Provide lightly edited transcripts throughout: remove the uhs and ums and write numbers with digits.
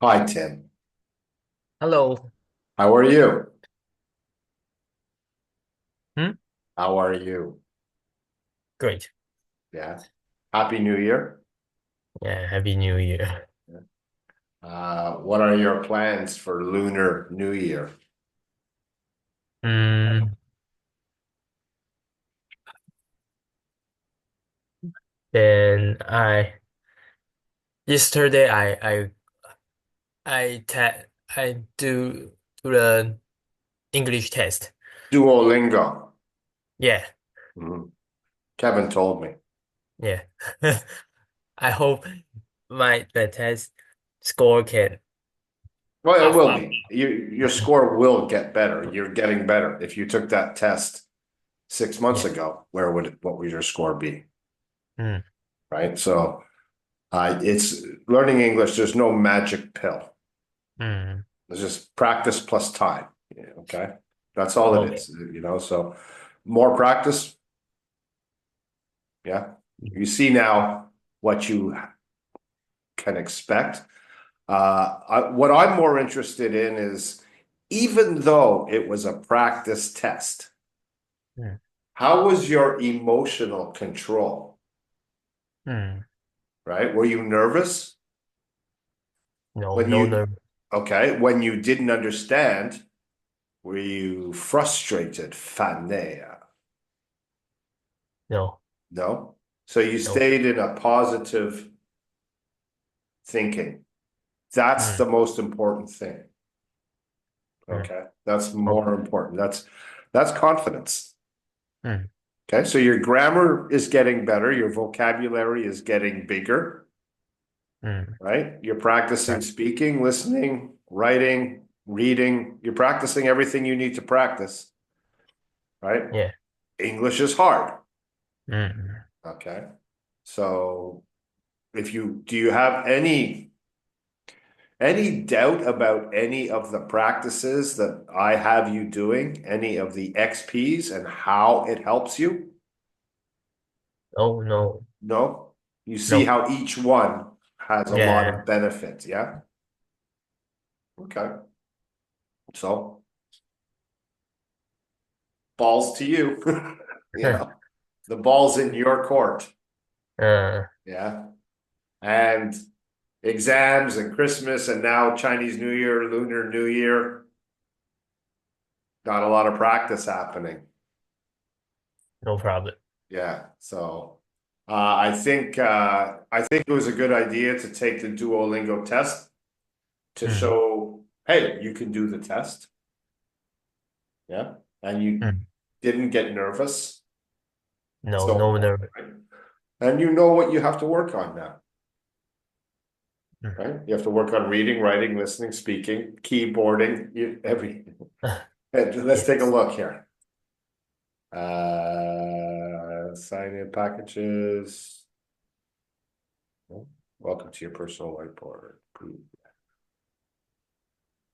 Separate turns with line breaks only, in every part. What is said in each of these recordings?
Hi, Tim.
Hello.
How are you?
Hmm?
How are you?
Great.
Yeah. Happy New Year.
Yeah, Happy New Year.
What are your plans for Lunar New Year?
Mm, then yesterday I te I do the English test.
Duolingo.
Yeah,
Mhm. Kevin told me.
yeah. I hope the test score can
Well, it will
up.
be. Your score will get better. You're getting better. If you took that test 6 months
Yeah.
ago, what would your score be?
Mm,
Right. So, it's learning English. There's no magic pill.
mm.
It's just practice plus time. Yeah, okay. That's all it
Okay.
is. So more practice. Yeah. You see now what you can expect. What I'm more interested in is even though it was a practice test,
Mm,
how was your emotional control?
mm.
Right? Were you nervous
No,
when
no, no,
okay, when you didn't understand? Were you frustrated? Fanea?
no,
No. So you
no.
stayed in a positive thinking. That's
Mm,
the most important thing.
mm.
Okay. That's
Okay.
more important. That's confidence.
Mm,
Okay. So your grammar is getting better, your vocabulary is getting bigger,
mm.
right? You're practicing
Right.
speaking, listening, writing, reading. You're practicing everything you need to practice, right?
Yeah.
English is hard.
Mm.
Okay. So if you do you have any doubt about any of the practices that I have you doing, any of the XPs and how it helps you?
No, no,
No? You see
no.
how each one has a lot
Yeah.
of benefits, yeah? Okay. So, balls to you. The ball's in your court,
Uh,
yeah? And exams and Christmas and now Chinese New Year, Lunar New Year, got a lot of practice happening.
no problem.
Yeah, so I think it was a good idea to take the Duolingo test to
Mm,
show, hey, you can do the test. Yeah, and you
mm.
didn't get nervous.
No,
So
no, no.
right? And you know what you have to work on now,
Mm.
right? You have to work on reading, writing, listening, speaking, keyboarding, everything. Let's take a
Yes.
look here. Sign in packages. Welcome to your personal whiteboard.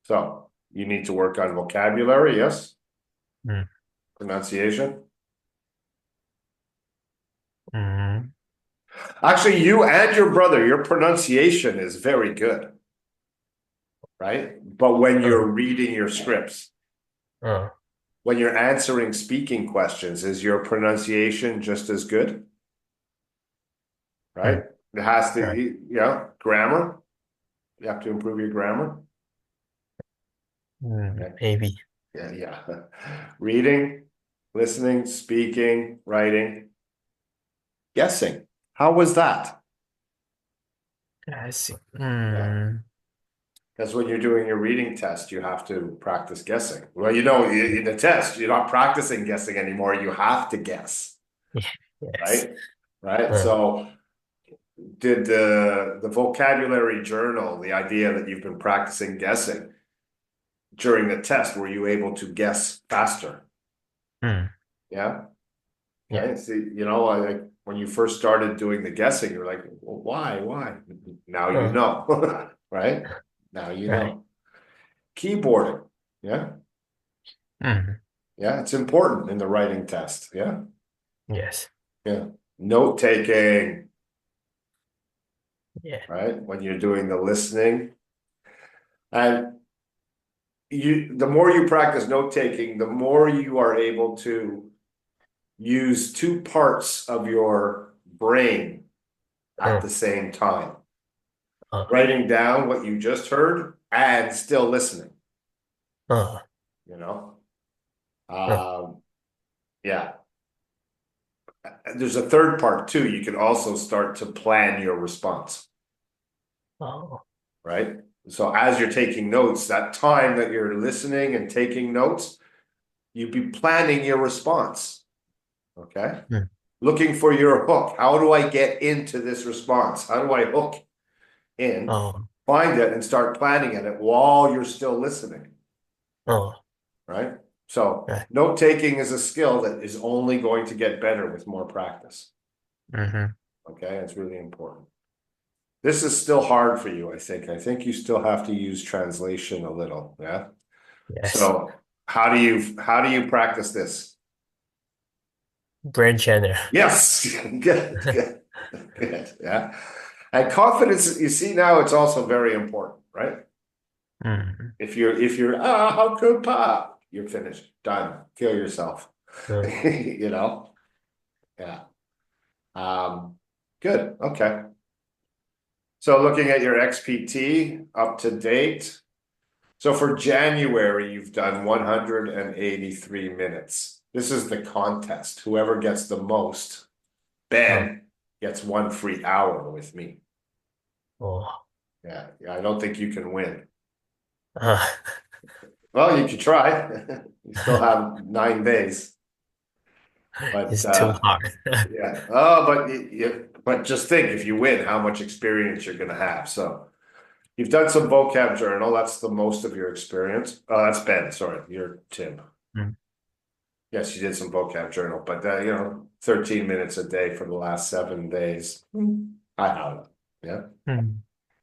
So you need to work on vocabulary, yes?
Mm,
Pronunciation.
mm,
Actually, you and your brother, your pronunciation is very good, right? But when
uh,
you're reading your scripts,
uh,
when you're answering speaking questions, is your pronunciation just as good, right?
mm,
It has to,
right.
grammar. You have to improve your grammar.
Mm,
Okay.
maybe.
Yeah, yeah. Reading, listening, speaking, writing, guessing. How was that?
I see.
Yeah.
Mm,
Because when you're doing your reading test, you have to practice guessing. Well, in the test, you're not practicing guessing anymore. You have to guess,
yeah, yes.
right? Right.
Uh,
So, did the vocabulary journal, the idea that you've been practicing guessing during the test, were you able to guess faster?
mm,
Yeah.
yeah.
Okay. See, when you first started doing the guessing, you're like, well, why? Now you
Uh,
know, right? Now you
right.
know. Keyboarding. Yeah.
Mm,
Yeah, it's important in the writing test. Yeah.
yes.
Yeah. Note taking,
Yeah.
right? When you're doing the listening. And the more you practice note taking, the more you are able to use two parts of your brain at
uh,
the same time.
uh,
Writing down what you just heard and still listening,
uh,
you know?
uh,
Yeah. There's a third part too. You can also start to plan your response,
oh,
right? So as you're taking notes, that time that you're listening and taking notes, you'd be planning your response. Okay.
mm,
Looking for your hook. How do I get into this response? How do I hook in?
oh,
Find it and start planning it while you're still listening,
oh,
right? So
right.
note taking is a skill that is only going to get better with more practice.
Mm-hmm.
Okay, it's really important. This is still hard for you, I think. I think you still have to use translation a little, yeah?
Yes.
So how do you practice this?
Brain channel.
Yes, good, good, good, yeah. And confidence, you see now it's also very important, right?
Mm,
If you're how could pop, you're finished, done, kill yourself.
uh,
You know? Yeah. Um, good, okay. So looking at your XPT up to date. So for January, you've done 183 minutes. This is the contest. Whoever gets the most,
uh,
Ben, gets 1 free hour with me.
oh,
Yeah, I don't think you can win.
uh,
Well, you could try. You still have 9 days. But
it's too hard.
yeah. Oh, but just think if you win, how much experience you're gonna have. So you've done some vocab journal. That's the most of your experience. Oh, that's Ben. Sorry, you're Tim.
Mm,
Yes, you did some vocab journal, but 13 minutes a day for the last 7 days. I have it. Yeah.
mm.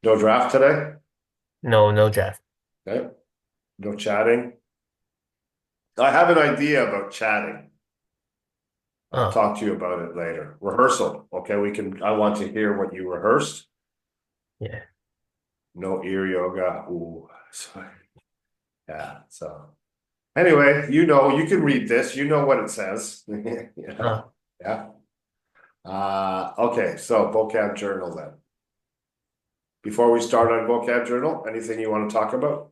No draft today?
No, no draft.
Okay. No chatting. I have an idea about chatting. I'll
Oh,
talk to you about it later. Rehearsal. Okay, I want to hear what you rehearsed.
yeah.
No ear yoga. Ooh, sorry. Yeah. So anyway, you can read this. You know what it says.
Oh,
Yeah. Okay, so vocab journal then. Before we start on vocab journal, anything you want to talk about?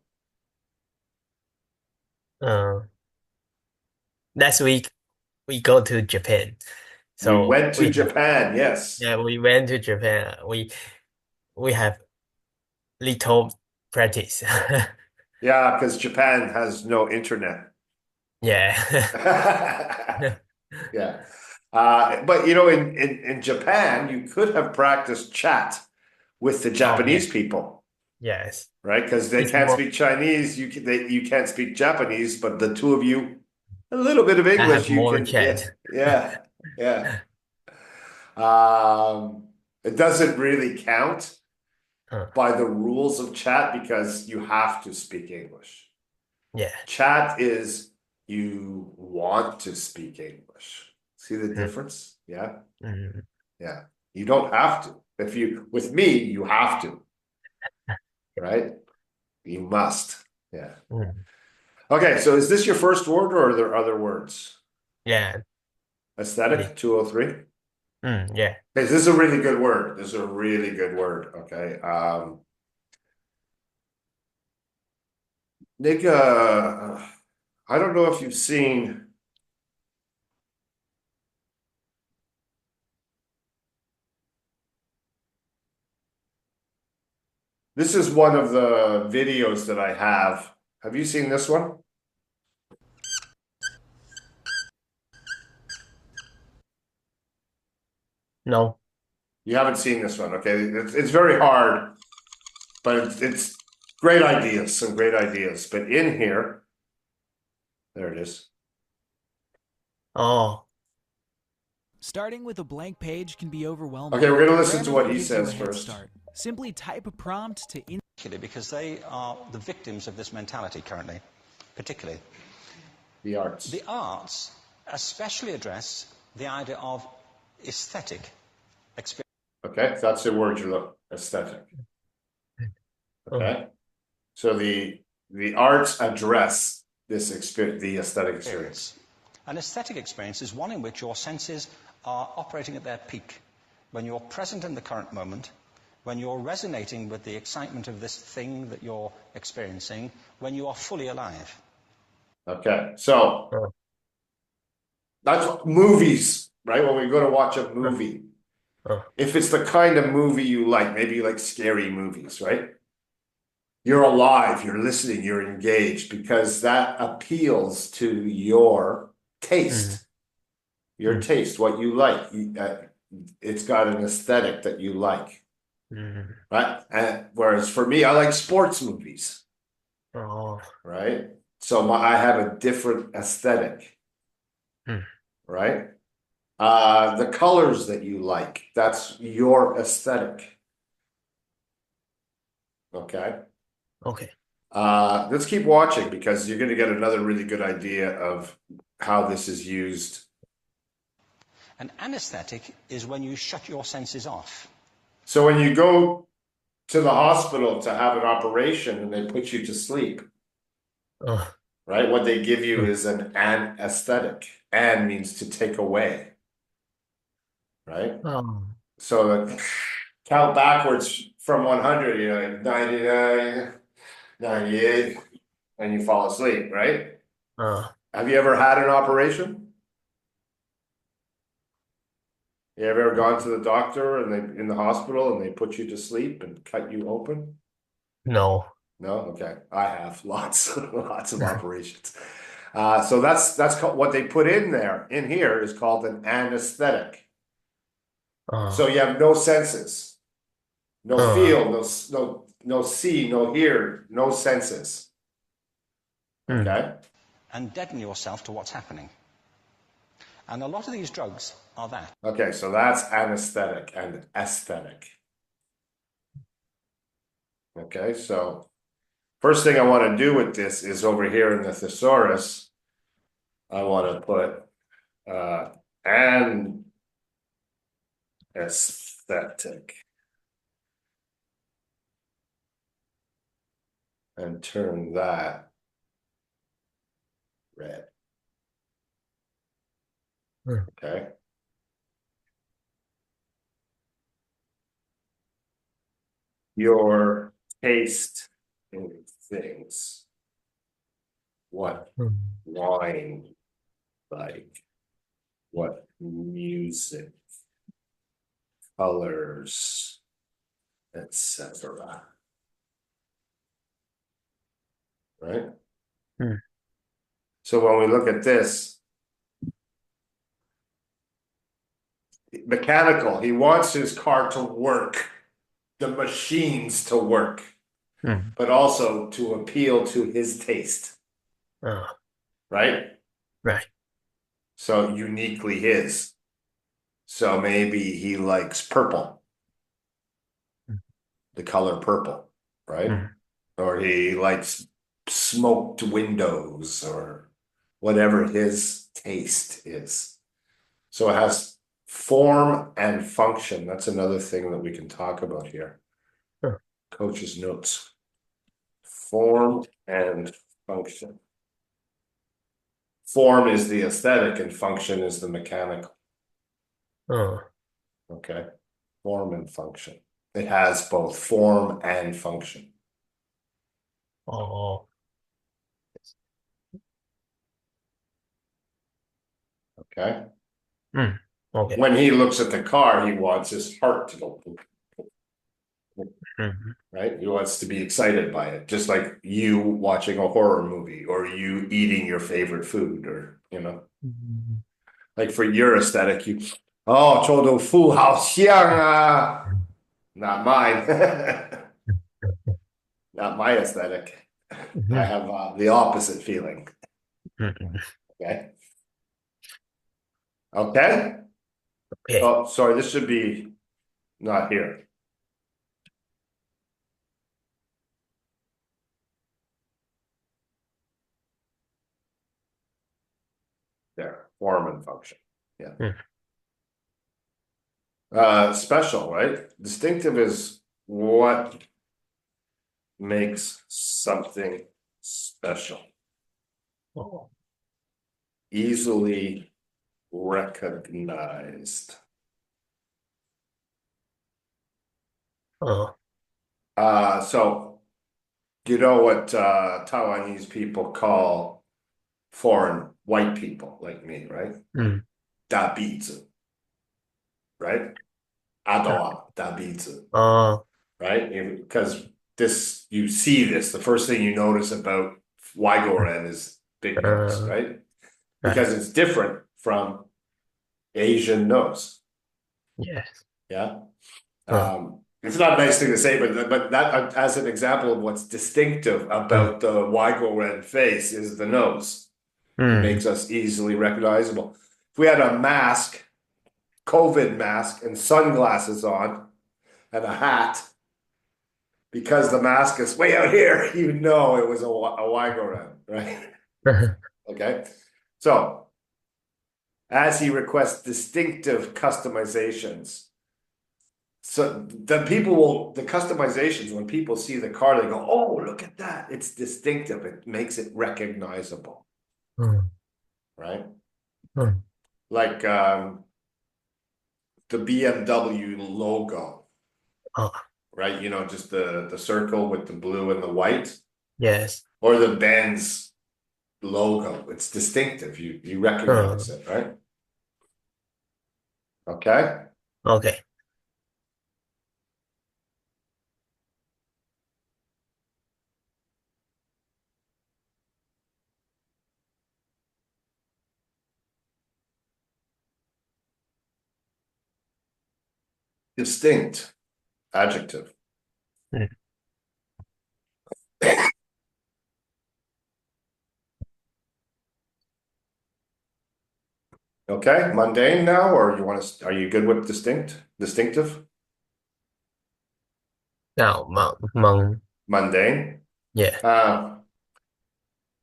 uh, last week we go to Japan.
We
So
went to Japan, yes.
we went to Japan. We have little practice.
Yeah, because Japan has no internet.
Yeah.
Yeah. But in Japan, you could have practiced chat with the
Oh yeah.
Japanese people,
Yes.
right? Because they
It's
can't
more
speak Chinese, you can't speak Japanese, but the two of you, a little bit of
I have
English, you
more
can, yeah,
chance.
yeah, yeah. Um, it doesn't really count
Uh,
by the rules of chat because you have to speak English.
yeah.
Chat is you want to speak English. See the
Mm,
difference? Yeah.
mm,
Yeah. You don't have to. With me, you have to, right? You must. Yeah.
mm.
Okay. So is this your first word or are there other words?
Yeah.
Aesthetic, 203.
Yeah.
Okay. This is a really good word. This is a really good word. Okay. Nick, I don't know if you've seen, this is one of the videos that I have. Have you seen this one?
No.
You haven't seen this one, okay? It's very hard, but it's great ideas, some great ideas. But in here, there it is.
Oh.
Starting with a blank page can be overwhelming.
Okay, we're gonna listen to
Grammarly
what he
gives you a
says
head
first.
start. Simply type a prompt to
Because they are the victims of this mentality currently, particularly.
The arts.
The arts especially address the idea of aesthetic experience.
Okay, that's the word you look aesthetic.
Oh.
Okay. So the arts address this experience, the aesthetic experience.
An aesthetic experience is one in which your senses are operating at their peak, when you're present in the current moment, when you're resonating with the excitement of this thing that you're experiencing, when you are fully alive.
Okay, so
Oh.
that's what movies, right? When we go to watch a movie,
Oh.
if it's the kind of movie you like, maybe you like scary movies, right? You're alive, you're listening, you're engaged because that appeals to your taste. Your taste, what you like. It's got an aesthetic that you like, right? And whereas for me, I like sports movies,
Oh.
right? So I have a different aesthetic,
Mm.
right? The colors that you like, that's your aesthetic. Okay.
Okay.
Let's keep watching because you're going to get another really good idea of how this is used.
An anesthetic is when you shut your senses off.
So when you go to the hospital to have an operation and they put you to sleep,
Oh.
right? What they give you is an anesthetic. An means to take away, right?
Oh.
So count backwards from 100, you know, 99, 98, and you fall asleep, right? Have you ever had an operation? You ever gone to the doctor and they in the hospital and they put you to sleep and cut you open?
No.
No? Okay. I have lots, lots of operations. So that's called, what they put in there, in here is called an anesthetic. So you have no senses, no feel, no see, no hear, no senses. Okay?
And deaden yourself to what's happening. And a lot of these drugs are that.
Okay, so that's anesthetic and aesthetic. Okay, so first thing I want to do with this is over here in the thesaurus, I want to put an aesthetic and turn that red. Okay. Your taste in things. What wine like? What music, colors, etc. Right? So when we look at this, mechanical, he wants his car to work, the machines to work, but also to appeal to his taste. Right?
Right.
So uniquely his. So maybe he likes purple, the color purple, right? Or he likes smoked windows or whatever his taste is. So it has form and function. That's another thing that we can talk about here. Coach's notes. Form and function. Form is the aesthetic and function is the mechanical. Okay. Form and function. It has both form and function.
Oh.
Okay.
Okay.
When he looks at the car, he wants his heart to go, right? He wants to be excited by it, just like you watching a horror movie or you eating your favorite food, or you know, like for your aesthetic, you, oh, 臭豆腐好香啊. Not mine. Not my aesthetic. I have the opposite feeling. Okay. Okay.
Okay.
Oh, sorry, this should be not here. There, form and function. Yeah. Special, right? Distinctive is what makes something special?
Oh.
Easily recognized.
Oh.
So you know what Taiwanese people call foreign white people like me, right?
Mm.
大鼻子, right? 阿斗啊,大鼻子,
Oh.
right? Because this, you see this, the first thing you notice about Wygoran is big nose, right?
Right.
Because it's different from Asian nose.
Yes.
Yeah.
Uh.
It's not a nice thing to say, but that as an example of what's distinctive about the Wygoran face is the nose. It
Mm.
makes us easily recognizable. If we had a mask, COVID mask, and sunglasses on, and a hat, because the mask is way out here, you know it was a Wygoran, right? Okay. So, as he requests distinctive customizations, so the customizations, when people see the car, they go, oh, look at that. It's distinctive. It makes it recognizable,
Mm.
right?
Mm.
Like the BMW logo,
Oh.
right? You know, just the circle with the blue and the white,
Yes.
or the Benz logo. It's distinctive. You recognize it, right? Okay.
Okay.
Distinct, adjective.
Mm.
Okay, mundane now, or you want to? Are you good with distinctive,
Now,
mundane?
yeah.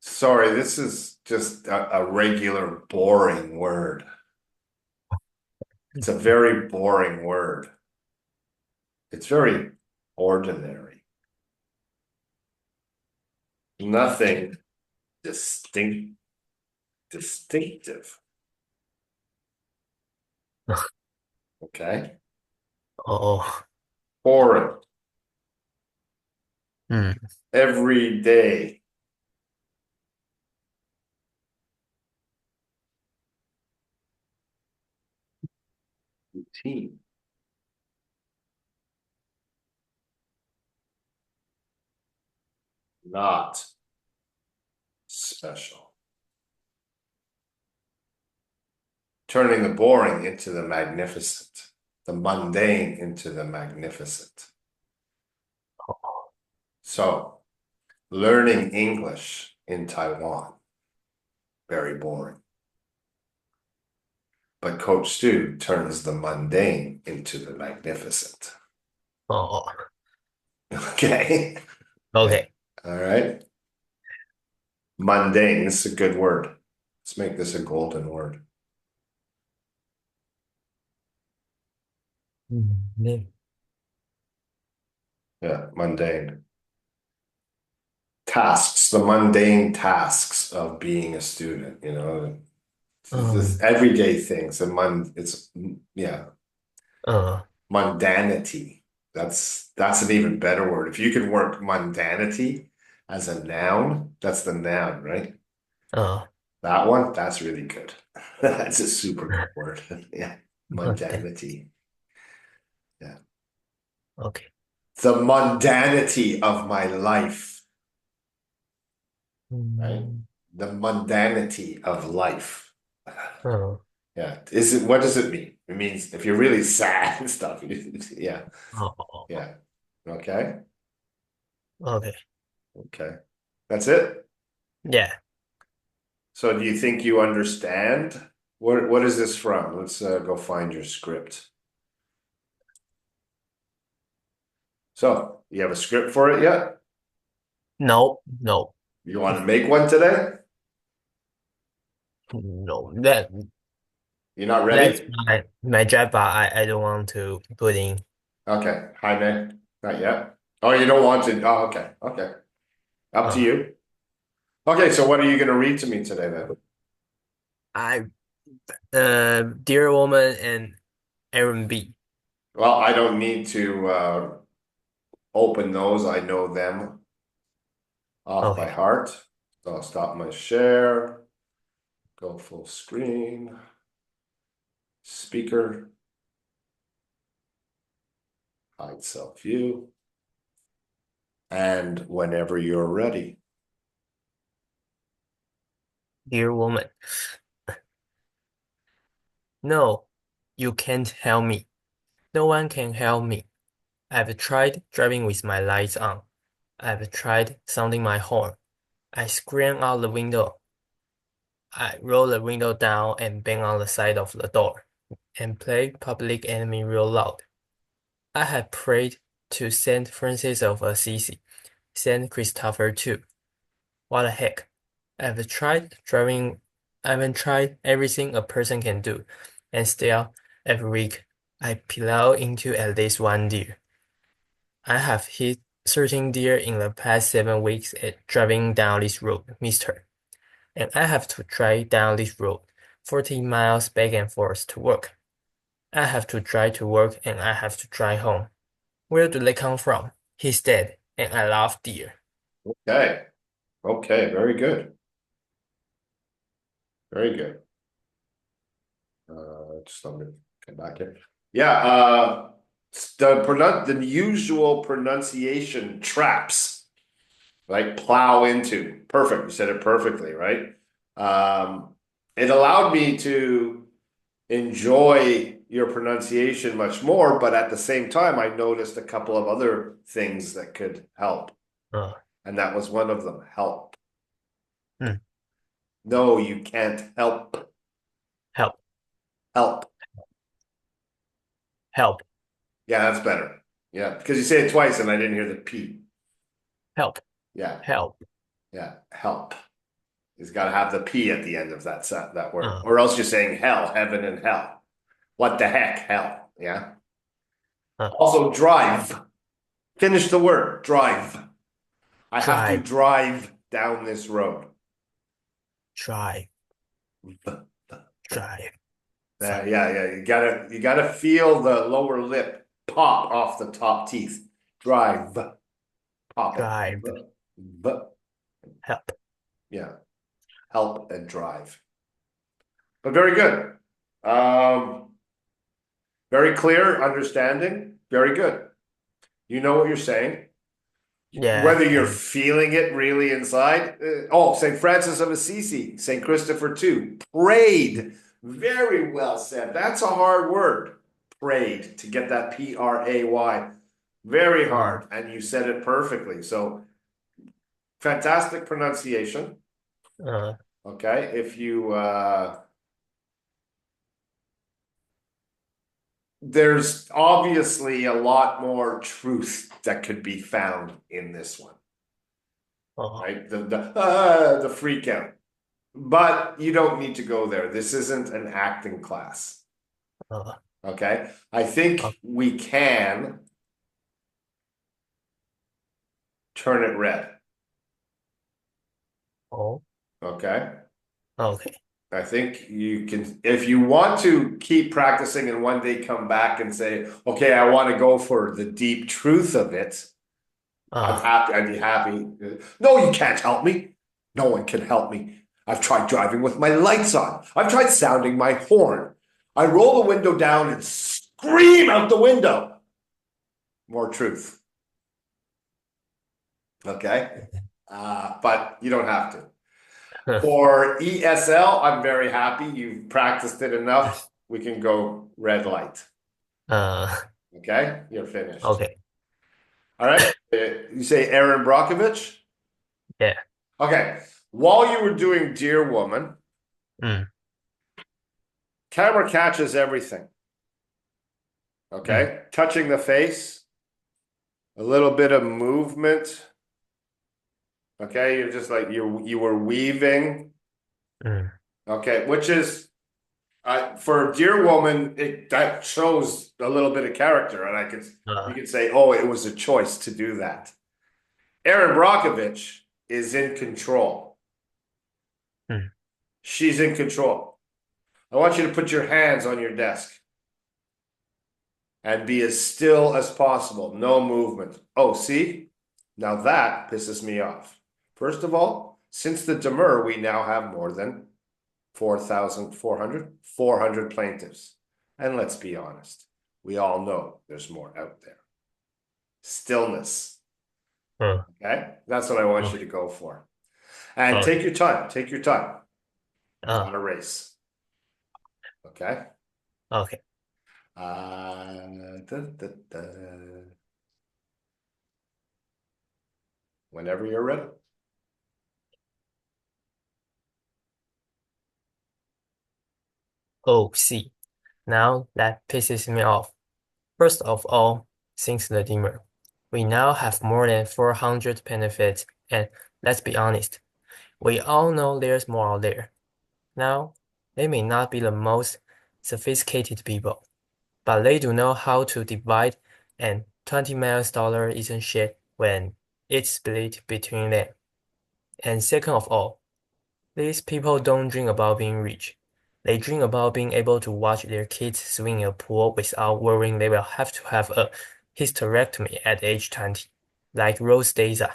Sorry, this is just a regular boring word. It's a very boring word. It's very ordinary. Nothing distinctive. Okay.
Oh.
Foreign,
Mm.
every day. Routine. Not special. Turning the boring into the magnificent, the mundane into the magnificent. So, learning English in Taiwan, very boring. But Coach Stu turns the mundane into the magnificent.
Oh.
Okay.
Okay.
All right. Mundane. This is a good word. Let's make this a golden word.
Mm.
Yeah, mundane. Tasks, the mundane tasks of being a student, you know, this everyday things. It's yeah,
Uh.
mundanity. That's an even better word. If you can work mundanity as a noun, that's the noun, right?
Uh.
That one, that's really good. That's a super good word. Yeah,
Okay.
mundanity. Yeah.
Okay.
The mundanity of my life, right?
Mm.
The mundanity of life.
Oh.
Yeah. What does it mean? It means if you're really sad and stuff. Yeah.
Oh.
Yeah. Okay.
Okay.
Okay. That's it.
Yeah.
So do you think you understand? What is this from? Let's go find your script. So you have a script for it yet?
No. No.
You want to make one today?
No.
You're not
That's
ready?
my job, but I don't want to put in.
Okay. Hi, man. Not yet. Oh, you don't want to? Oh, okay. Okay. Up to
Uh,
you. Okay, so what are you going to read to me today then?
I Dear Woman and Aaron B.
Well, I don't need to open those. I know them off by
Okay.
heart. So I'll stop my share, go full screen, speaker, hide self view, and whenever you're ready.
Dear Woman. No, you can't help me. No one can help me. I've tried driving with my lights on. I've tried sounding my horn. I scream out the window. I roll the window down and bang on the side of the door and play Public Enemy real loud. I have prayed to Saint Francis of Assisi, Saint Christopher too. What the heck? I've tried driving, I've tried everything a person can do, and still, every week, I plow into at least one deer. I have hit 13 deer in the past 7 weeks at driving down this road, mister. And I have to drive down this road 40 miles back and forth to work. I have to drive to work and I have to drive home. Where do they come from? He's dead, and I love deer.
Okay. Okay, very good. Very good. Just let me come back here. Yeah, the usual pronunciation traps, like plow into. Perfect. You said it perfectly, right? It allowed me to enjoy your pronunciation much more, but at the same time, I noticed a couple of other things that could help,
Uh,
and that was one of them. Help.
hmm,
No, you can't help.
help,
Help.
help,
Yeah, that's better. Yeah, because you say it twice and I didn't hear the P.
help,
Yeah,
help.
yeah, help. He's got to have the P at the end of that word,
Uh,
or else you're saying hell, heaven, and hell. What the heck, hell? Yeah.
uh,
Also, drive. Finish the word. Drive. I have to
drive,
drive down this road.
drive, drive.
Yeah, yeah. You gotta feel the lower lip pop off the top teeth. Drive. Pop it.
Drive, help.
Yeah. Help and drive. But very good. Very clear understanding. Very good. You know what you're saying.
Yeah,
Whether you're
and
feeling it really inside. Oh, St. Francis of Assisi, St. Christopher too. Prayed. Very well said. That's a hard word. Prayed, to get that Pray. Very hard. And you said it perfectly. So fantastic pronunciation.
uh,
Okay. If you there's obviously a lot more truth that could be found in this one,
uh,
right? The freak out. But you don't need to go there. This isn't an acting class.
uh,
Okay. I
uh,
think we can turn it red.
oh,
Okay.
okay.
I think you can, if you want to keep practicing and one day come back and say, okay, I want to go for the deep truth of it. I'm
Uh,
happy. I'd be happy. No, you can't help me. No one can help me. I've tried driving with my lights on. I've tried sounding my horn. I roll the window down and scream out the window. More truth. Okay. But you don't have to. For ESL, I'm very happy. You've practiced it enough. We can go red light.
uh,
Okay. You're finished.
okay.
All right. You say Erin Brockovich?
Yeah.
Okay. While you were doing Dear Woman,
Mm,
camera catches everything.
mm,
Okay. Touching the face, a little bit of movement. Okay. You're just like you were weaving.
mm,
Okay. Which is For Dear Woman, that shows a little bit of character, and you
Uh,
could say, oh, it was a choice to do that. Erin Brockovich is in control.
mm,
She's in control. I want you to put your hands on your desk and be as still as possible. No movement. Oh, see? Now that pisses me off. First of all, since the demur, we now have more than 400 plaintiffs. And let's be honest, we all know there's more out there. Stillness.
uh,
Okay? That's what I want you
okay,
to go for. And
okay,
take your time. Take your time. It's
uh,
not a race. Okay?
okay.
Da, da, da. Whenever you're ready.
Oh, see. Now that pisses me off. First of all, since the dimmer, we now have more than 400 benefits, and let's be honest, we all know there's more out there. Now, they may not be the most sophisticated people, but they do know how to divide, and $20 million isn't shit when it's split between them. And second of all, these people don't dream about being rich. They dream about being able to watch their kids swim in a pool without worrying they will have to have a hysterectomy at age 20, like Rose Daza,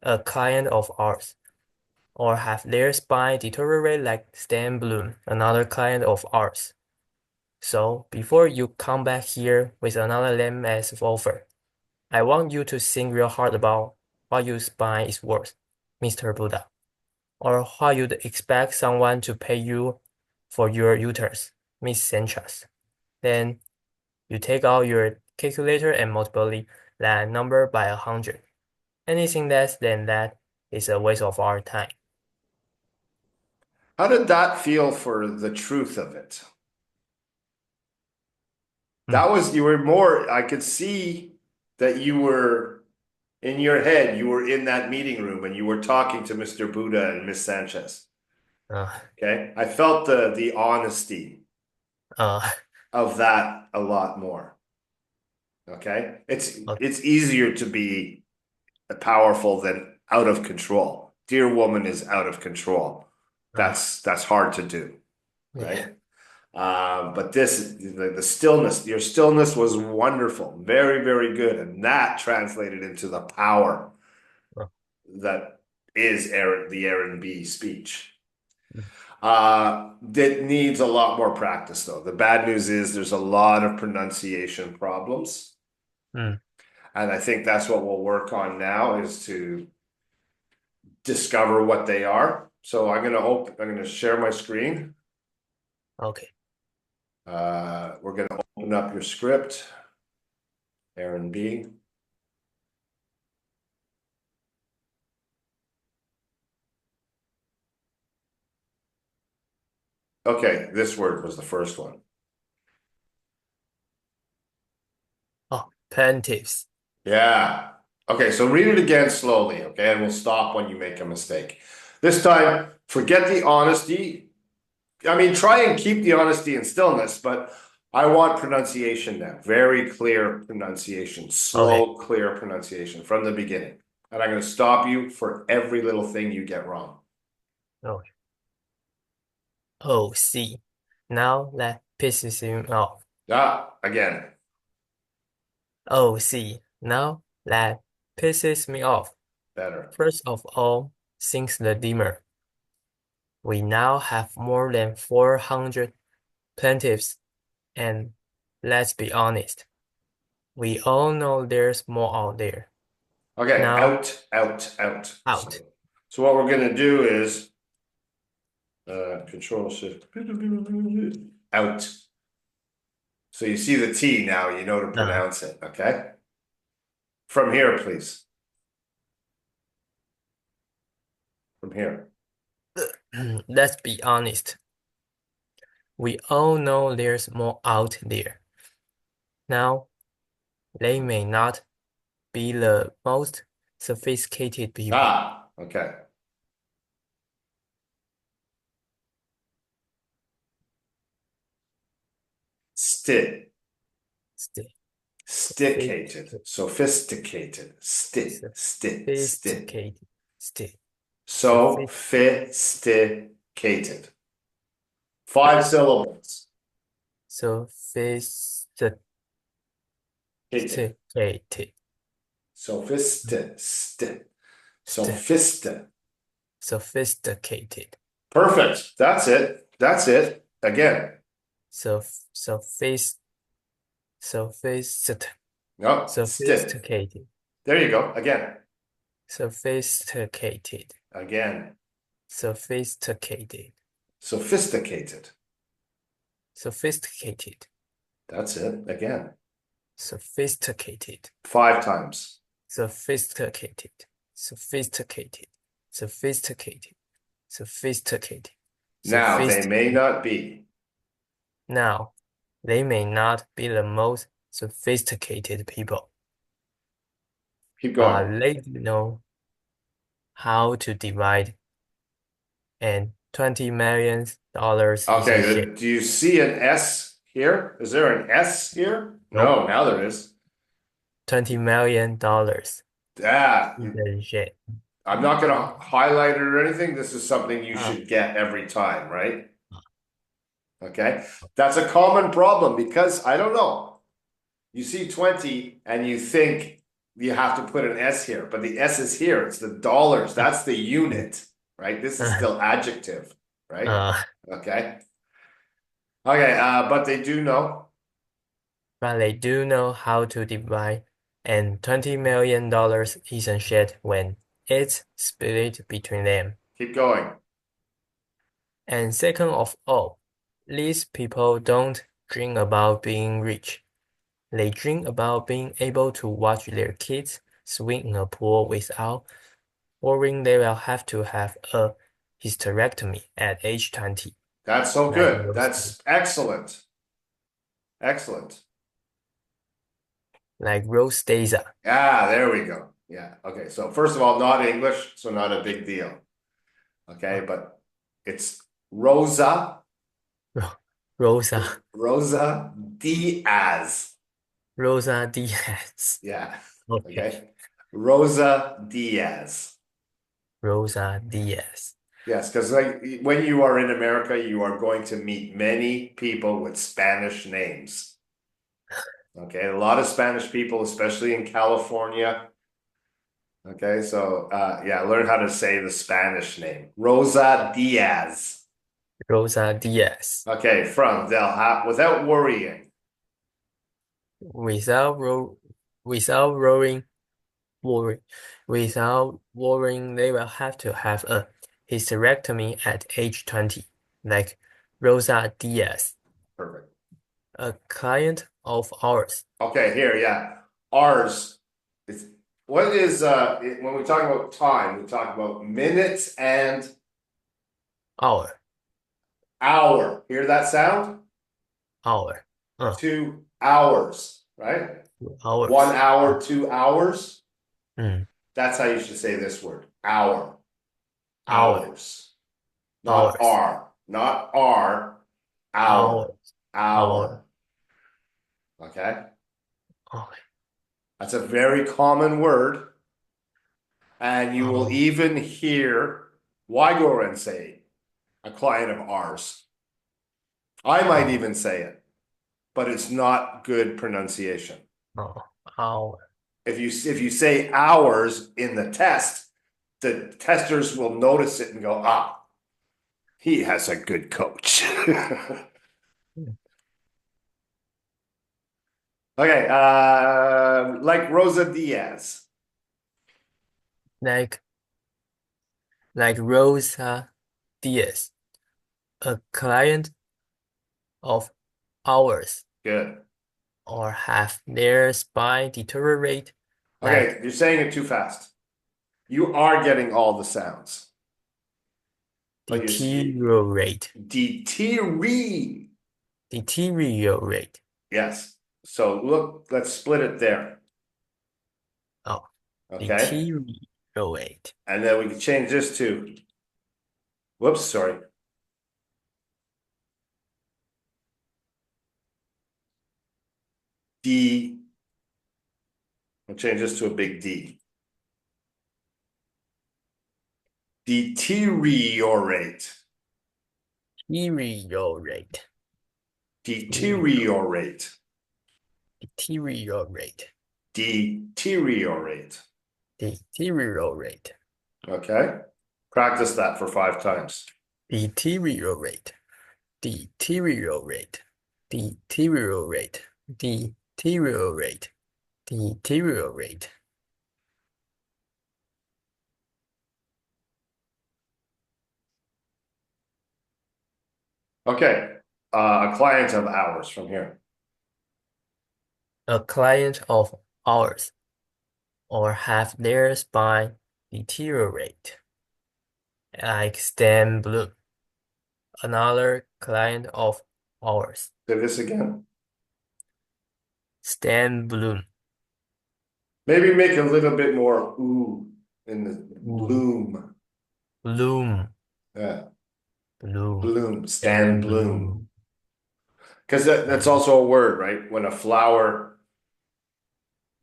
a client of ours, or have their spine deteriorate like Stan Bloom, another client of ours. So before you come back here with another lame-ass offer, I want you to think real hard about what your spine is worth, Mr. Buddha, or how you'd expect someone to pay you for your uterus, Miss Sanchez. Then you take out your calculator and multiply that number by 100. Anything less than that is a waste of our time.
How did that feel for the truth of it?
Mm.
You were more, I could see that you were in your head, you were in that meeting room and you were talking to Mr. Buddha and Miss Sanchez.
Uh,
Okay. I felt the honesty
uh,
of that a lot more. Okay.
uh,
It's easier to be powerful than out of control. Dear Woman is out of control.
uh,
That's hard to do,
yeah.
right? But the stillness, your stillness was wonderful, very, very good. And that translated into the power
Uh,
that is the Aaron B speech.
mm,
That needs a lot more practice though. The bad news is there's a lot of pronunciation problems.
mm,
And I think that's what we'll work on now is to discover what they are. So I'm gonna share my screen.
okay.
We're gonna open up your script, Aaron B. Okay, this word was the first one.
Oh, plaintiffs.
Yeah. Okay, so read it again slowly, okay? And we'll stop when you make a mistake. This time, forget the honesty. I mean, try and keep the honesty and stillness, but I want pronunciation now. Very clear pronunciation,
Okay.
slow, clear pronunciation from the beginning. And I'm going to stop you for every little thing you get wrong.
Okay. Oh, see. Now that pisses him off.
Again,
Oh, see. Now that pisses me off.
better.
First of all, since the dimmer, we now have more than 400 plaintiffs, and let's be honest, we all know there's more out there.
Okay,
Now,
out, out, out.
out.
So what we're going to do is Control Shift out. So you see the T now, you know to
Uh,
pronounce it, okay? From here, please. From here.
let's be honest. We all know there's more out there. Now, they may not be the most sophisticated people,
Okay. Sti,
sti,
sticated, sophisticated, sti.
sophisticated, sti,
Sophisticated. 5 syllables.
sophisticated, sophisticated,
Perfect. That's it. That's it. Again.
sophisticated,
No,
sophisticated,
There you go. Again.
sophisticated,
Again.
sophisticated,
Sophisticated.
sophisticated,
That's it. Again.
sophisticated,
5 times.
sophisticated, sophisticated, sophisticated, sophisticated,
Now, they may not be.
Now, they may not be the most sophisticated people,
Keep
but
going.
they know how to divide and $20 million is a
Okay,
shit.
do you see an S here? Is there an S here?
Nope.
No, now there is.
$20 million
Yeah,
is a shit.
I'm not going to highlight it or anything. This is something you
Ah.
should get every time, right? Okay, that's a common problem because I don't know. You see 20 and you think you have to put an S here, but the S is here. It's the dollars. That's the unit, right? This is still adjective, right? Okay. Okay, but they do know.
But they do know how to divide, and $20 million isn't shit when it's split between them.
Keep going.
And second of all, these people don't dream about being rich. They dream about being able to watch their kids swim in a pool without worrying they will have to have a hysterectomy at age 20.
That's so
Like
good.
Rose
That's excellent. Excellent.
Like Rose Daza.
Ah, there we go. Yeah. Okay. So first of all, not English, so not a big deal. Okay, but it's Rosa.
Rosa.
Rosa Diaz.
Rosa Diaz.
Yeah.
Okay.
Okay. Rosa Diaz.
Rosa Diaz.
Yes, because like when you are in America, you are going to meet many people with Spanish names. Okay, a lot of Spanish people, especially in California. Okay, so yeah, learn how to say the Spanish name. Rosa Diaz.
Rosa Diaz.
Okay, from they'll have without worrying.
Without worrying, they will have to have a hysterectomy at age 20, like Rosa Diaz,
Perfect.
a client of ours.
Okay, here, yeah. Ours. It's what is when we talk about time, we talk about minutes and
Hour.
Hear that sound? 2 hours, right?
Hours.
1 hour, 2 hours.
That's
how you should say this word. Hour.
Hour.
Hours. Not
Hours.
R. Not R. Hour. Hour. Okay?
Okay.
That's a very common word. And you will even hear Wygoran say, a client of ours. I might even say it, but it's not good pronunciation.
Hour.
If you say ours in the test, the testers will notice it and go, ah, he has a good coach. Okay, like Rosa Diaz.
Like Rosa Diaz, a client of ours,
Good.
or have their spine deteriorate.
Okay, you're saying it too fast. You are getting all the sounds.
Deteriorate. Deteriorate.
Yes. So look, let's split it there.
Oh.
Okay.
Deteriorate.
And then we can change this to, whoops, sorry. I'll change this to a big D. Deteriorate.
Deteriorate.
Deteriorate.
Deteriorate.
Deteriorate.
Deteriorate.
Okay? Practice that for 5 times.
Deteriorate. Deteriorate. Deteriorate. Deteriorate. Deteriorate.
Okay. A client of ours from here.
A client of ours or have their spine deteriorate, like stem bloom. Another client of ours,
Say this again.
stem bloom.
Maybe make a little bit more ooh in the
Ooh.
bloom.
Bloom.
Yeah.
Bloom.
Bloom. Stand bloom.
Bloom.
Because that's also a word, right? When a flower,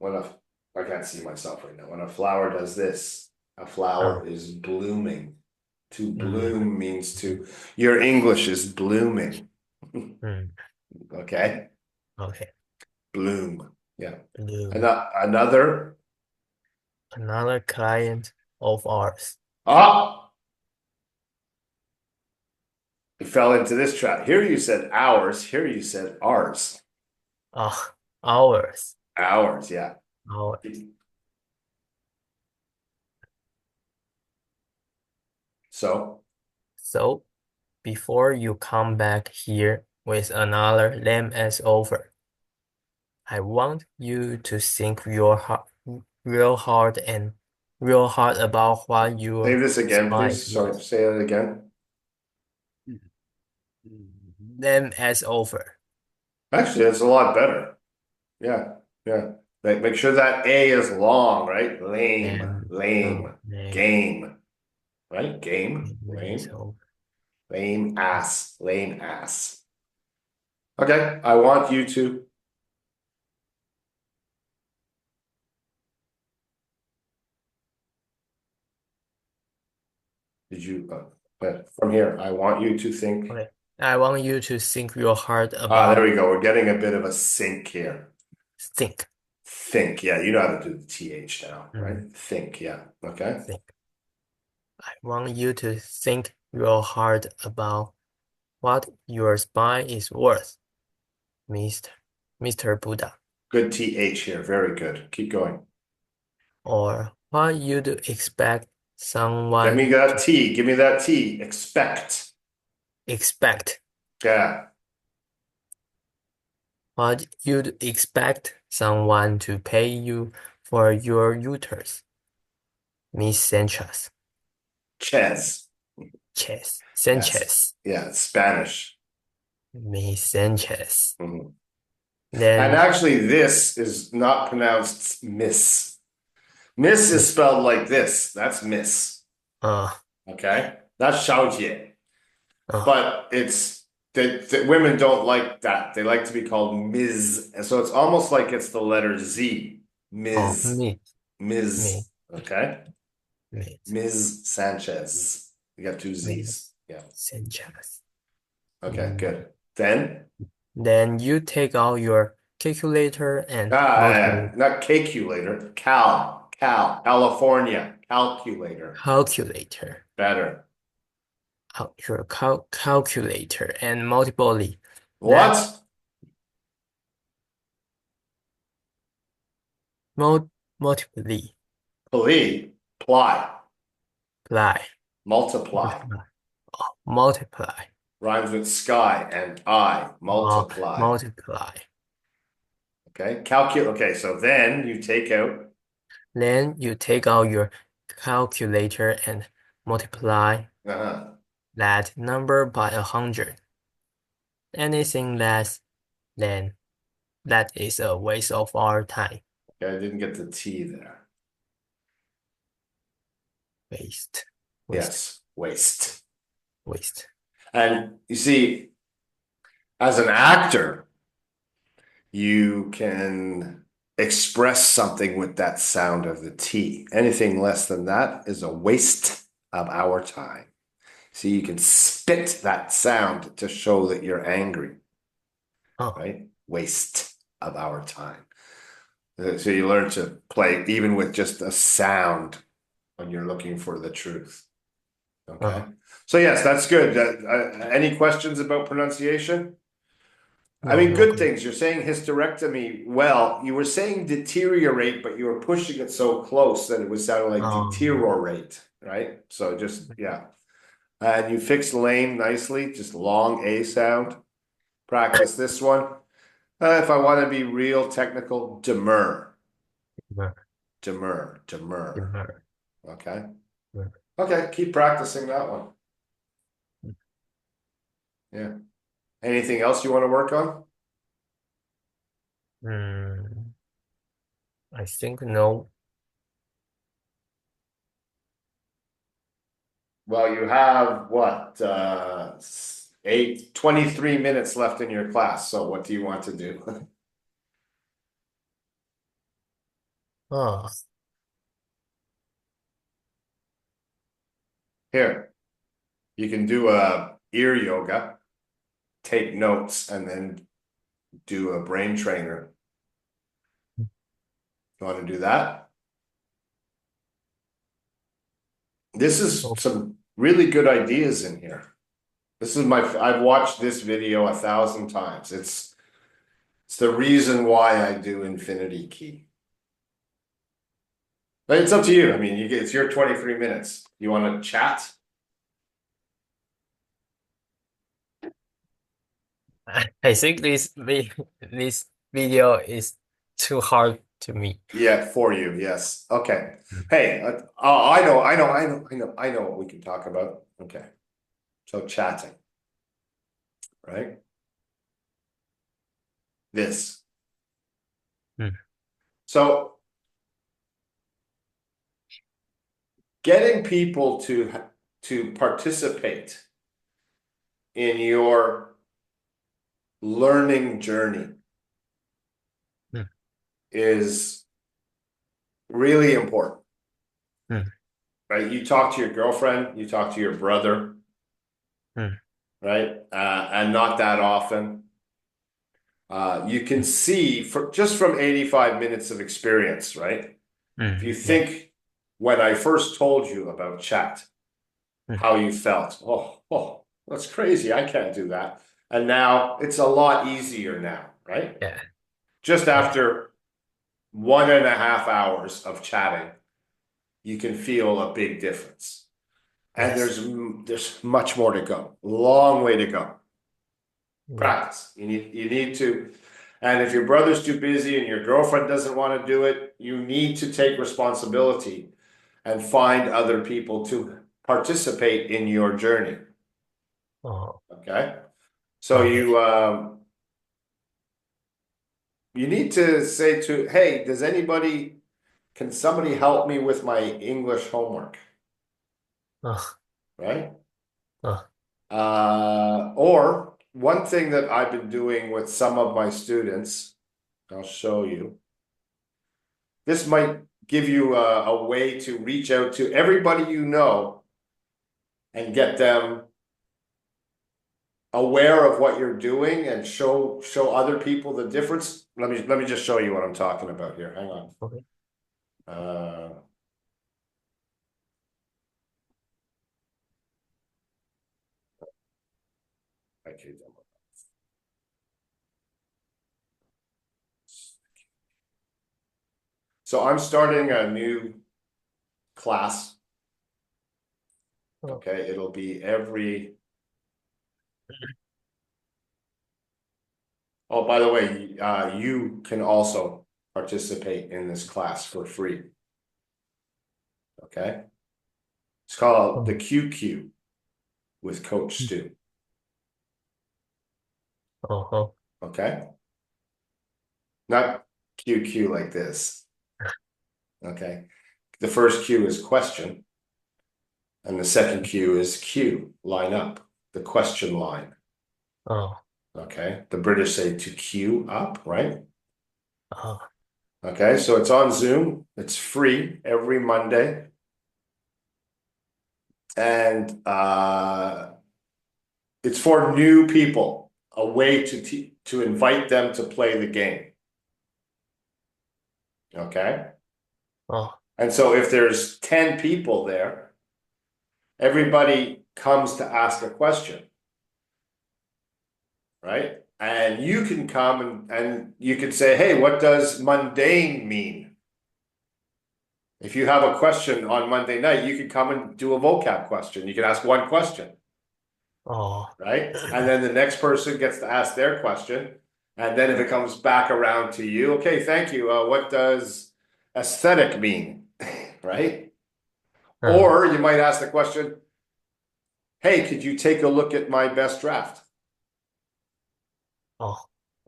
I can't see myself right now. When a flower does this, a flower is blooming. To bloom means your English is blooming. Okay?
Okay.
Bloom. Yeah.
Bloom.
Another.
Another client of ours.
Ah! You fell into this trap. Here you said ours. Here you said ours.
Ours.
Ours, yeah.
Ours.
So,
before you come back here with another lamb as over, I want you to think real hard about what you
say this again, please.
is
Sorry,
worth.
say it again.
Lamb as over.
Actually, that's a lot better. Yeah, yeah. Make sure that A is long, right? Lame, lame, game, right? Game, lame, lame ass, lame ass. Okay, I want you to. But from here, I want you to think.
Okay. I want you to think real hard about.
There we go. We're getting a bit of a sync here.
Think.
Think, yeah. You know how to do the TH now, right? Think, yeah. Okay.
Think. I want you to think real hard about what your spine is worth, Mr. Buddha.
Good TH here. Very good. Keep going.
Or what you'd expect someone
Give me that T. Give me that T. Expect.
expect.
Yeah.
What you'd expect someone to pay you for your uterus, Miss Sanchez.
Ches.
Sanchez.
Yeah, it's Spanish.
Miss Sanchez.
Mhm.
Then
And actually, this is not pronounced miss. Miss is spelled like this. That's miss. Okay? That's 小姐. But it's that women don't like that. They like to be called Ms. And so it's almost like it's the letter Z. Ms. Ms. Okay? Ms. Sanchez. You got 2 Z's. Yeah.
Sanchez.
Okay, good. Then
you take out your calculator and
not calculator. California. Calculator.
calculator.
Better.
Out your calculator and multiply.
What?
Multiply.
Ply.
Multiply.
Multiply. Rhymes with sky and I. Multiply.
Multiply.
Okay. Okay, so then you take out.
Then you take out your calculator and multiply that number by 100. Anything less than that is a waste of our time.
Okay, I didn't get the T there.
Waste.
Yes, waste.
Waste.
And you see, as an actor, you can express something with that sound of the T. Anything less than that is a waste of our time. So you can spit that sound to show that you're angry,
Oh,
right? Waste of our time. So you learn to play even with just a sound when you're looking for the truth. Okay.
oh,
So yes, that's good. Any questions about pronunciation? I
no,
mean,
no.
good things. You're saying hysterectomy. Well, you were saying deteriorate, but you were pushing it so close that it was sounding like deteriorate, right? So just, yeah. And you fixed lame nicely, just long A sound. Practice this one. If I want to be real technical, demur,
Demur,
demur, demur.
demur,
Okay.
demur.
Okay, keep practicing that one. Yeah. Anything else you want to work on?
I think no.
Well, you have what, 23 minutes left in your class. So what do you want to do?
Oh,
Here, you can do a ear yoga, take notes, and then do a brain trainer. You want to do that? This is
oh,
some really good ideas in here. This is I've watched this video 1,000 times. It's the reason why I do Infinity Key. But it's up to you. I mean, it's your 23 minutes. You want to chat?
I think this video is too hard to me.
Yeah, for you. Yes. Okay.
Mm.
Hey, I know what we can talk about. Okay. So chatting, right? This.
Mm.
So getting people to participate in your learning journey
Mm.
is really important,
Mm.
right? You talk to your girlfriend, you talk to your brother,
Mm.
right? And not that often. You can see just from 85 minutes of experience, right? If you
Yeah.
think when I first told you about chat,
Mm.
how you felt, oh, that's crazy. I can't do that. And now it's a lot easier now, right?
Yeah.
Just
Yeah.
after 1.5 hours of chatting, you can feel a big difference. And
Yes.
there's much more to go. Long way to go.
Yeah.
Practice. You need to, and if your brother's too busy and your girlfriend doesn't want to do it, you need to take responsibility and find other people to participate in your journey.
Oh,
Okay. So
okay.
you need to say hey, can somebody help me with my English homework?
Oh,
Right?
oh,
Or one thing that I've been doing with some of my students, I'll show you. This might give you a way to reach out to everybody you know and get them aware of what you're doing and show other people the difference. Let me just show you what I'm talking about here. Hang on.
okay.
Uh, okay. So I'm starting a new class.
Oh,
Okay, it'll be Oh, by the way, you can also participate in this class for free. Okay. It's called the
oh,
QQ with Coach
mm,
Stu.
oh, oh,
Okay. Not QQ like this. Okay. The first Q is question, and the second Q is Q, line up, the question line.
oh.
Okay. The British say to queue up, right?
Uh,
Okay. So it's on Zoom. It's free every Monday. And it's for new people, a way to invite them to play the game. Okay.
uh,
And so if there's 10 people there, everybody comes to ask a question, right? And you can come and you can say, hey, what does mundane mean? If you have a question on Monday night, you can come and do a vocab question. You can ask one question,
oh,
right? And then the next person gets to ask their question. And then if it comes back around to you, okay, thank you. What does aesthetic mean? Right? Or you might ask the question, hey, could you take a look at my best draft?
oh,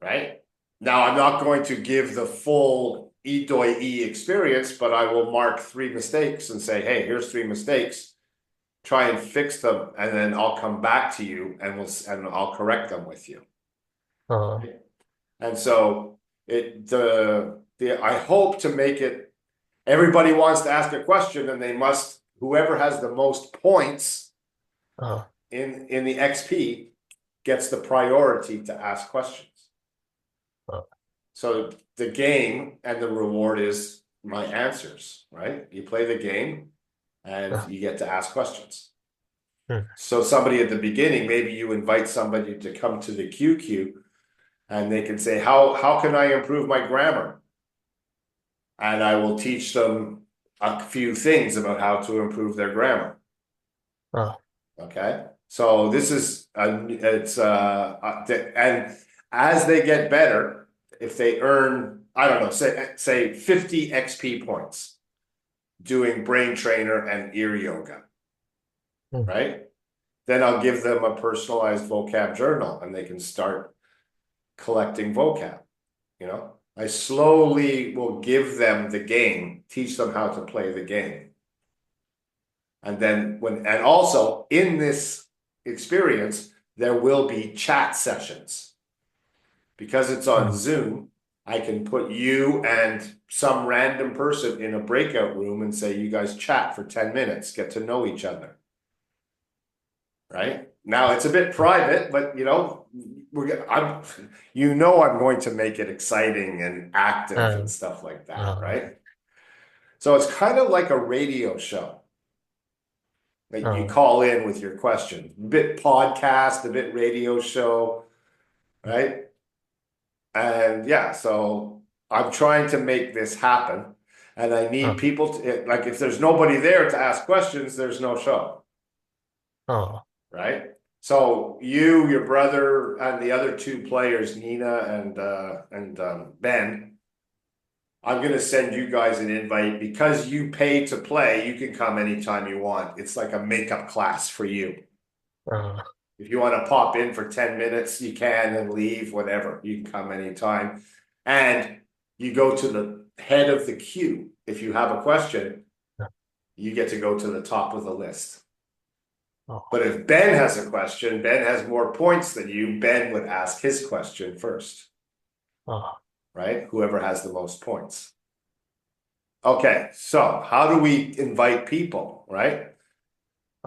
Right? Now, I'm not going to give the full E experience, but I will mark 3 mistakes and say, hey, here's 3 mistakes. Try and fix them, and then I'll come back to you and I'll correct them with you.
uh,
And so I hope to make it, everybody wants to ask a question, and whoever has the most points
uh,
in the XP gets the priority to ask questions.
uh,
So the game and the reward is my answers, right? You play the game and you get to ask questions.
hmm,
So somebody at the beginning, maybe you invite somebody to come to the QQ and they can say, how can I improve my grammar? And I will teach them a few things about how to improve their grammar.
uh,
Okay. So this is and as they get better, if they earn, I don't know, say 50 XP points doing brain trainer and ear yoga,
hmm,
right? Then I'll give them a personalized vocab journal and they can start collecting vocab. I slowly will give them the game, teach them how to play the game. And then and also in this experience, there will be chat sessions. Because it's on Zoom, I can put you and some random person in a breakout room and say, you guys chat for 10 minutes, get to know each other. Right? Now it's a bit private, but I'm going to make it exciting and active and stuff like that, right? So it's kind of like a radio show. Like you call in with your questions, a bit podcast, a bit radio show, right? And yeah, so I'm trying to make this happen. And I need people to, like, if there's nobody there to ask questions, there's no show,
oh,
right? So you, your brother, and the other 2 players, Nina and Ben, I'm going to send you guys an invite because you pay to play. You can come anytime you want. It's like a makeup class for you.
uh,
If you want to pop in for 10 minutes, you can and leave, whatever. You can come anytime. And you go to the head of the queue. If you have a question, you get to go to the top of the list.
oh,
But if Ben has a question, Ben has more points than you, Ben would ask his question first,
oh,
right? Whoever has the most points. Okay, so how do we invite people, right?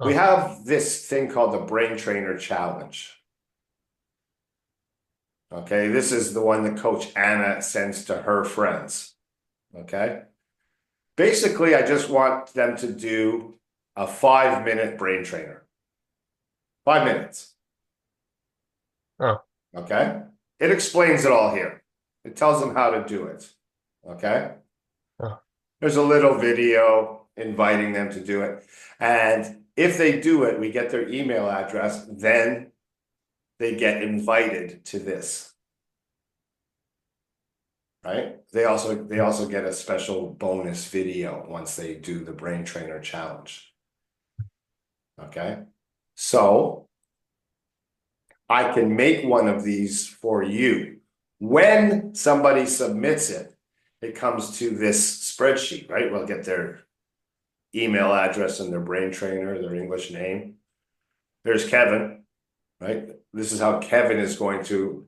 We have this thing called the Brain Trainer Challenge. Okay, this is the one that Coach Anna sends to her friends. Okay. Basically, I just want them to do a 5-minute brain trainer. 5 minutes.
oh,
Okay. It explains it all here. It tells them how to do it. Okay.
oh,
There's a little video inviting them to do it. And if they do it, we get their email address, then they get invited to this. Right? They also get a special bonus video once they do the Brain Trainer Challenge. Okay? So I can make one of these for you. When somebody submits it, it comes to this spreadsheet, right? We'll get their email address and their brain trainer, their English name. There's Kevin. right? This is how Kevin is going to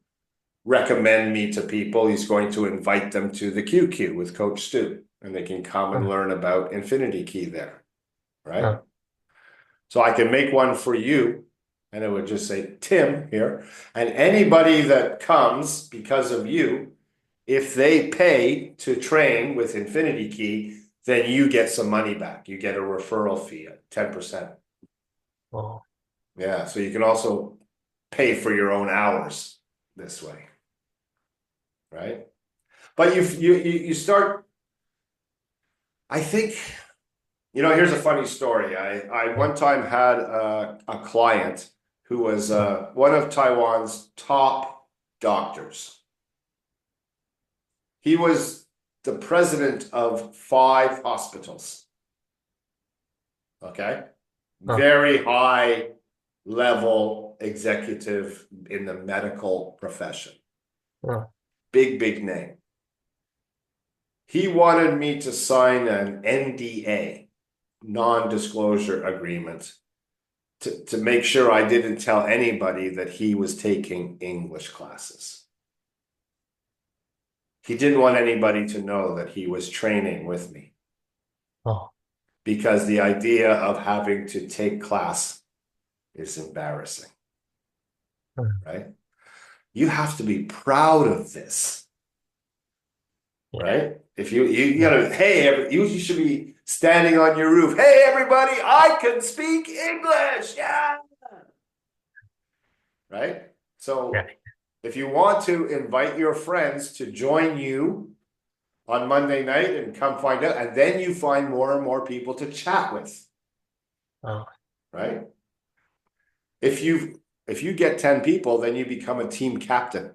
recommend me to people. He's going to invite them to the QQ with Coach Stu, and they can come and learn about Infinity Key there, right? So I can make one for you, and it would just say Tim here. And anybody that comes because of you, if they pay to train with Infinity Key, then you get some money back. You get a referral fee at 10%.
Oh,
Yeah, so you can also pay for your own hours this way, right? But you start. I think, here's a funny story. I one time had a client who was one of Taiwan's top doctors. He was the president of 5 hospitals. Okay, very high level executive in the medical profession. Big name. He wanted me to sign an NDA, non-disclosure agreement, to make sure I didn't tell anybody that he was taking English classes. He didn't want anybody to know that he was training with me, because the idea of having to take class is embarrassing, right? You have to be proud of this, right? If you gotta, hey, you should be standing on your roof. Hey, everybody, I can speak English. Yeah. Right? So if you want to invite your friends to join you on Monday night and come find out, and then you find more and more people to chat with. Right? If you get 10 people, then you become a team captain.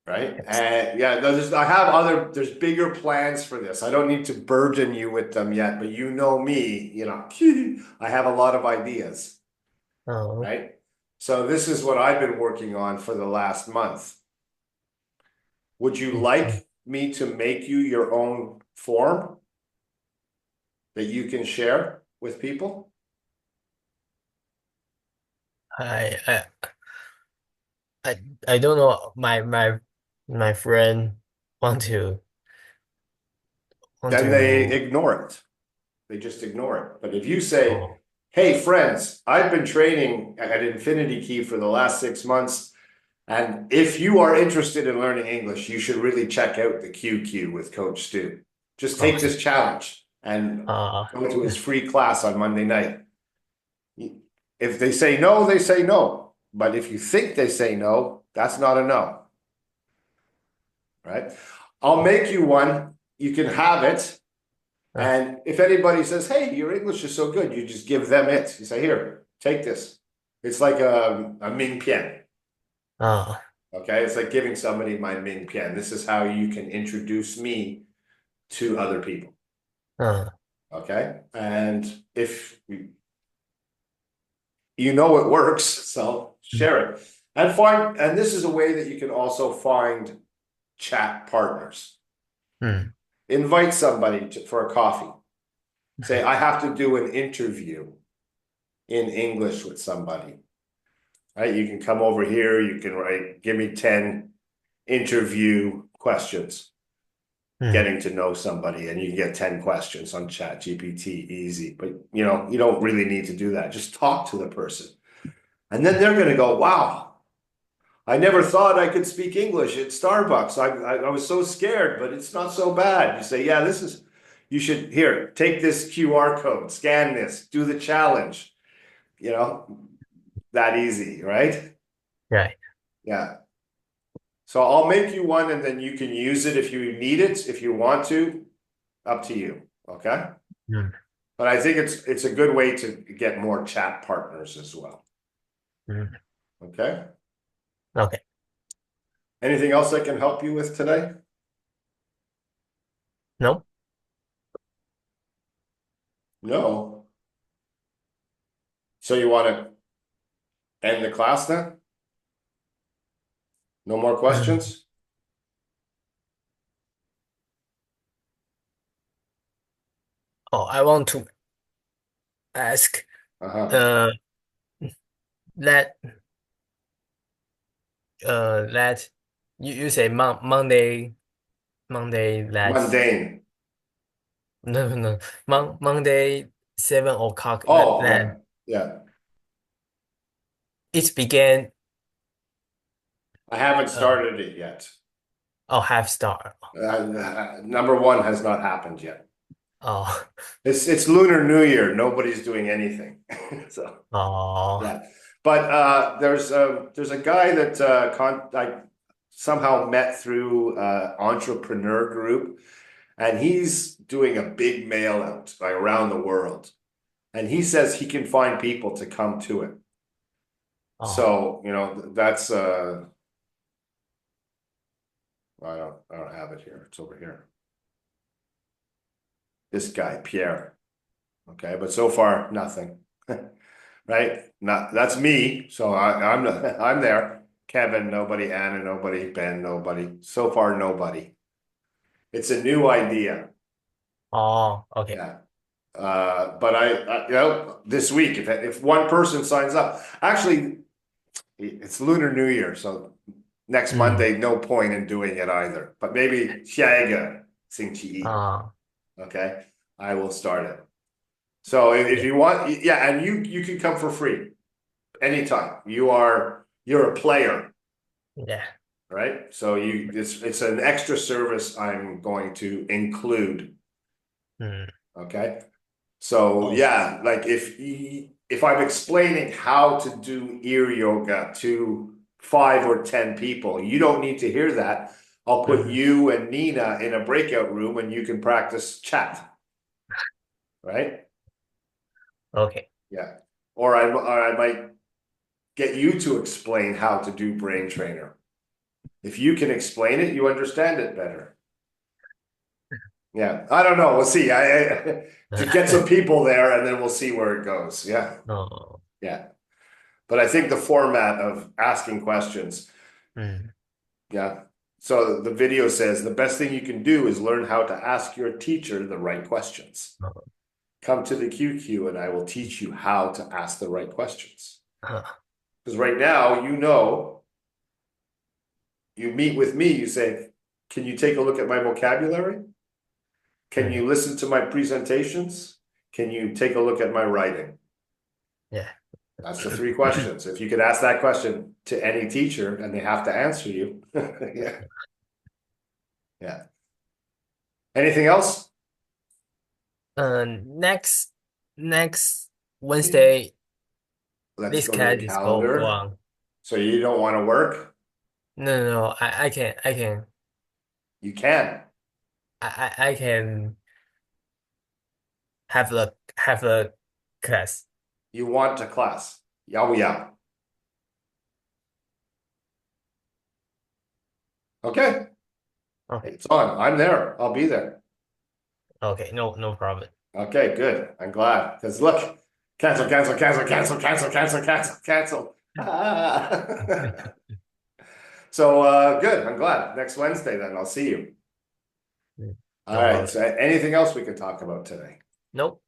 Right? And yeah, there's bigger plans for this. I don't need to burden you with them yet, but you know me, I have a lot of ideas. Right? So this is what I've been working on for the last month. Would you like me to make you your own form that you can share with people?
I I don't know. My friend want to
Then they ignore it. They just ignore it. But if you say,
Oh,
hey, friends, I've been training at Infinity Key for the last 6 months, and if you are interested in learning English, you should really check out the QQ with Coach Stu. Just take this challenge and go to his free class on Monday night. If they say no, they say no. But if you think they say no, that's not a no. Right? I'll make you one. You can have it. And if anybody says, hey, your English is so good, you just give them it. You say, here, take this. It's like a Ming Pian. Okay, it's like giving somebody my Ming Pian. This is how you can introduce me to other people. Okay, and if you know it works, so share it. And this is a way that you can also find chat partners. Invite somebody for a coffee. Say, I have to do an interview in English with somebody. Right? You can come over here, you can write, give me 10 interview questions. Getting to know somebody, and you can get 10 questions on Chat GPT, easy. But you don't really need to do that. Just talk to the person. And then they're gonna go, wow, I never thought I could speak English at Starbucks. I was so scared, but it's not so bad. You say, yeah, you should, here, take this QR code, scan this, do the challenge. That easy, right?
right.
Yeah. So I'll make you one, and then you can use it if you need it, if you want to, up to you. Okay. But I think it's a good way to get more chat partners as well. Okay.
Okay.
Anything else I can help you with today?
No.
No. So you want to end the class then? No more questions?
Oh, I want to ask.
Uh-huh.
That that you say Monday that's
Mundane.
no Monday 7 o'clock
Oh,
that
right. Yeah.
it began
I haven't
uh
started it yet.
half star.
Number one has not happened yet.
Oh
It's Lunar New Year. Nobody's doing anything. So
oh
yeah. But there's a guy that I somehow met through entrepreneur group, and he's doing a big mail out like around the world. And he says he can find people to come to it.
oh
So, that's I don't have it here. It's over here. This guy, Pierre. Okay, but so far nothing. Right? Not that's me. So I'm I'm there. Kevin, nobody. Anna, nobody. Ben, nobody. So far, nobody. It's a new idea.
oh okay.
Yeah. But this week, if one person signs up, actually, it's Lunar New Year, so next
Mm.
Monday, no point in doing it either. But maybe 下一个星期一, okay, I will start it. So if
Yeah,
you want, yeah, and you can come for free anytime. You're a player,
yeah.
right? So it's an extra service I'm going to include.
Mm.
Okay. So
Oh.
yeah, like if I'm explaining how to do ear yoga to 5 or 10 people, you don't need to hear that. I'll put
Mhm.
you and Nina in a breakout room and you can practice chat, right?
Okay.
Yeah. Or I might get you to explain how to do brain trainer. If you can explain it, you understand it better. Yeah, I don't know. We'll see. I to get some people there, and then we'll see where it goes. Yeah,
Oh.
yeah. But I think the format of asking questions,
Mm.
yeah. So the video says the best thing you can do is learn how to ask your teacher the right questions.
Oh.
Come to the QQ and I will teach you how to ask the right questions.
Huh.
Because right now, you meet with me, you say, can you take a look at my vocabulary? Can
Mm.
you listen to my presentations? Can you take a look at my writing?
Yeah.
That's the 3 questions. If you could ask that question to any teacher and they have to answer you. Yeah. Yeah. Anything else?
Next next Wednesday,
Let's
this
go to the
class is go
calendar.
on.
So you don't want to work?
No, I can
You can.
I can have a class.
You want to class. Yeah, yeah. Okay.
Okay.
It's on. I'm there. I'll be there.
Okay. No problem.
Okay, good. I'm glad. Because look, cancel, cancel, cancel, cancel, cancel, cancel, cancel, cancel. Ah. So good. I'm glad. Next Wednesday then. I'll see you.
Mm.
All
No
right.
problem.
So anything else we can talk about today?
Nope.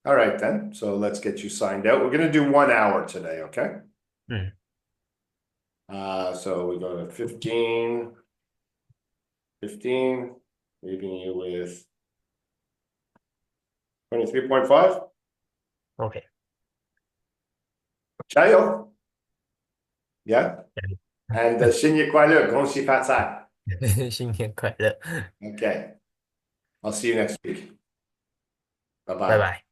All right then. So let's get you signed out. We're gonna do 1 hour today, okay?
Mm.
So we go to 15, leaving you with 23.5.
Okay.
加油. Yeah. And 新年快乐,恭喜发财.
新年快乐，Okay.
I'll see you next week. Bye
拜
bye.
拜。